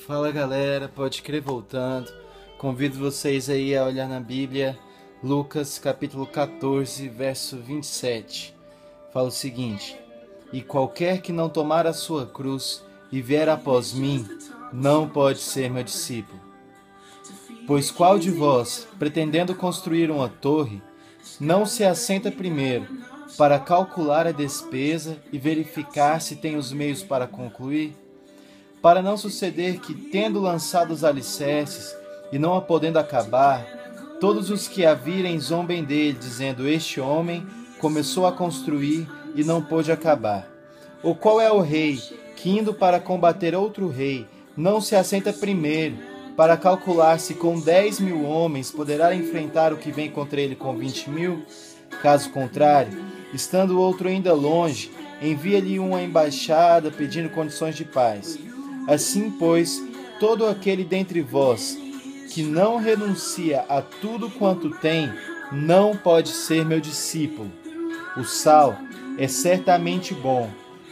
Fala galera, pode crer voltando. Convido vocês aí a olhar na Bíblia, Lucas capítulo 14, verso 27. Fala o seguinte: E qualquer que não tomar a sua cruz e vier após mim, não pode ser meu discípulo. Pois qual de vós, pretendendo construir uma torre, não se assenta primeiro para calcular a despesa e verificar se tem os meios para concluir? Para não suceder que, tendo lançado os alicerces e não a podendo acabar, todos os que a virem zombem dele, dizendo: Este homem começou a construir e não pôde acabar. Ou qual é o rei que, indo para combater outro rei, não se assenta primeiro para calcular se com 10.000 homens poderá enfrentar o que vem contra ele com 20.000? Caso contrário, estando o outro ainda longe, envia-lhe uma embaixada pedindo condições de paz. Assim, pois, todo aquele dentre vós que não renuncia a tudo quanto tem, não pode ser meu discípulo. O sal é certamente bom.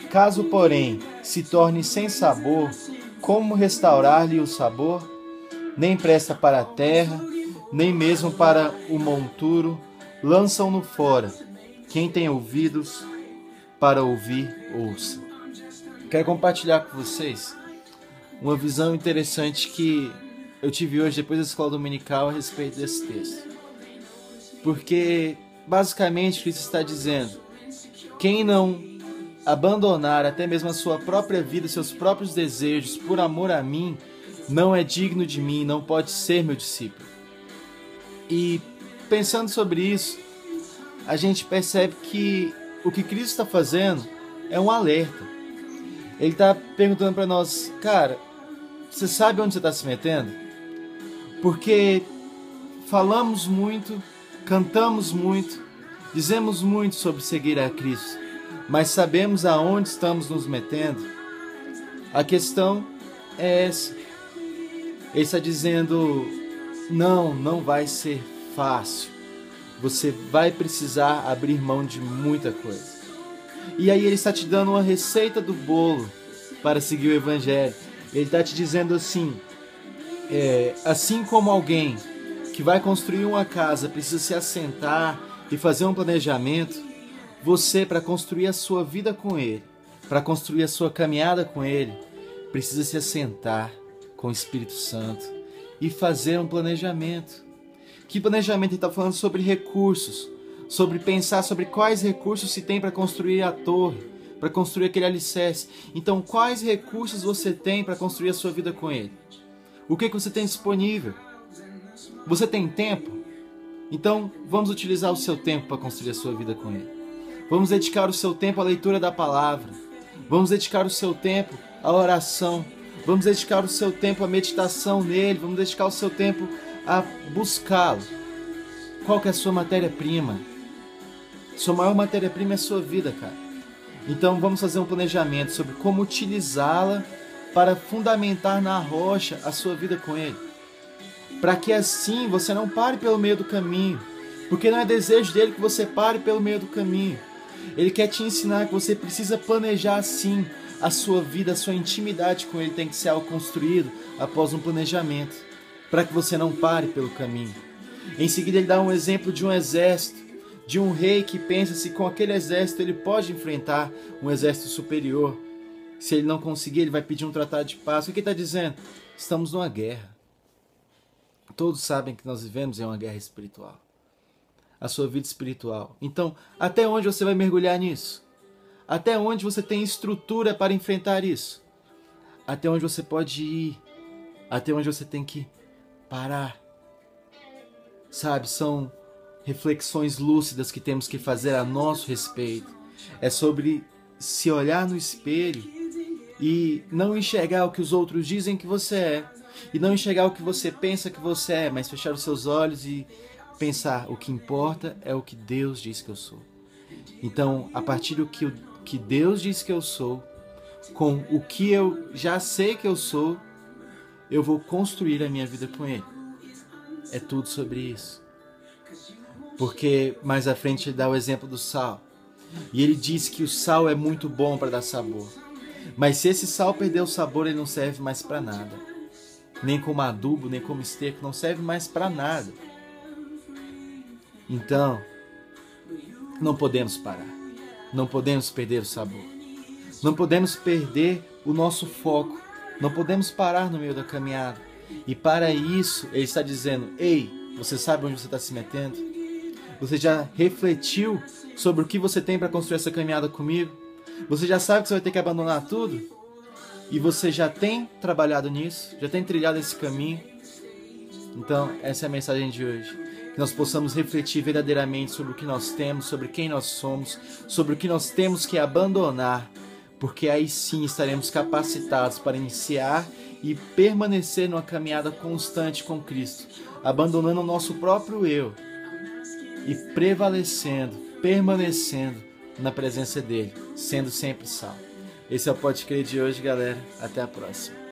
Caso, porém, se torne sem sabor, como restaurar-lhe o sabor? Nem presta para a terra, nem mesmo para o monturo, lançam-no fora. Quem tem ouvidos para ouvir, ouça. Quero compartilhar com vocês uma visão interessante que eu tive hoje depois da escola dominical a respeito desse texto. Porque, basicamente, Cristo está dizendo: quem não abandonar até mesmo a sua própria vida, seus próprios desejos, por amor a mim, não é digno de mim, não pode ser meu discípulo. E, pensando sobre isso, a gente percebe que o que Cristo está fazendo é um alerta. Ele está perguntando para nós: cara, você sabe onde você está se metendo? Porque falamos muito, cantamos muito, dizemos muito sobre seguir a Cristo, mas sabemos aonde estamos nos metendo? A questão é essa. Ele está dizendo: não vai ser fácil. Você vai precisar abrir mão de muita coisa. E aí ele está te dando uma receita do bolo para seguir o Evangelho. Ele está te dizendo assim: assim como alguém que vai construir uma casa precisa se assentar e fazer um planejamento, você, para construir a sua vida com Ele, para construir a sua caminhada com Ele, precisa se assentar com o Espírito Santo e fazer um planejamento. Que planejamento? Ele está falando sobre recursos, sobre pensar sobre quais recursos se tem para construir a torre, para construir aquele alicerce. Então, quais recursos você tem para construir a sua vida com Ele? O que você tem disponível? Você tem tempo? Então, vamos utilizar o seu tempo para construir a sua vida com Ele. Vamos dedicar o seu tempo à leitura da palavra. Vamos dedicar o seu tempo à oração. Vamos dedicar o seu tempo à meditação nele. Vamos dedicar o seu tempo a buscá-lo. Qual que é a sua matéria-prima? Sua maior matéria-prima é a sua vida, cara. Então vamos fazer um planejamento sobre como utilizá-la para fundamentar na rocha a sua vida com Ele. Para que assim você não pare pelo meio do caminho. Porque não é desejo dele que você pare pelo meio do caminho. Ele quer te ensinar que você precisa planejar sim a sua vida, a sua intimidade com Ele tem que ser algo construído após um planejamento, para que você não pare pelo caminho. Em seguida ele dá um exemplo de um exército, de um rei que pensa se com aquele exército ele pode enfrentar um exército superior. Se ele não conseguir, ele vai pedir um tratado de paz. O que ele está dizendo? Estamos numa guerra. Todos sabem que nós vivemos em uma guerra espiritual. A sua vida espiritual. Então, até onde você vai mergulhar nisso? Até onde você tem estrutura para enfrentar isso? Até onde você pode ir? Até onde você tem que parar? Sabe, são reflexões lúcidas que temos que fazer a nosso respeito. É sobre se olhar no espelho e não enxergar o que os outros dizem que você é. E não enxergar o que você pensa que você é, mas fechar os seus olhos e pensar: o que importa é o que Deus diz que eu sou. Então, a partir do que Deus diz que eu sou, com o que eu já sei que eu sou, eu vou construir a minha vida com Ele. É tudo sobre isso. Porque mais à frente ele dá o exemplo do sal. E ele diz que o sal é muito bom para dar sabor. Mas se esse sal perder o sabor, ele não serve mais para nada. nem como adubo, nem como esterco, não serve mais para nada. Então, não podemos parar, não podemos perder o sabor, não podemos perder o nosso foco, não podemos parar no meio da caminhada. E para isso, ele está dizendo: ei, você sabe onde você está se metendo? Você já refletiu sobre o que você tem para construir essa caminhada comigo? Você já sabe que você vai ter que abandonar tudo? E você já tem trabalhado nisso? Já tem trilhado esse caminho? Então, essa é a mensagem de hoje. Que nós possamos refletir verdadeiramente sobre o que nós temos, sobre quem nós somos, sobre o que nós temos que abandonar, porque aí sim estaremos capacitados para iniciar e permanecer numa caminhada constante com Cristo, abandonando o nosso próprio eu e prevalecendo, permanecendo na presença dele, sendo sempre sal. Esse é o Pode Crer de hoje, galera. Até a próxima.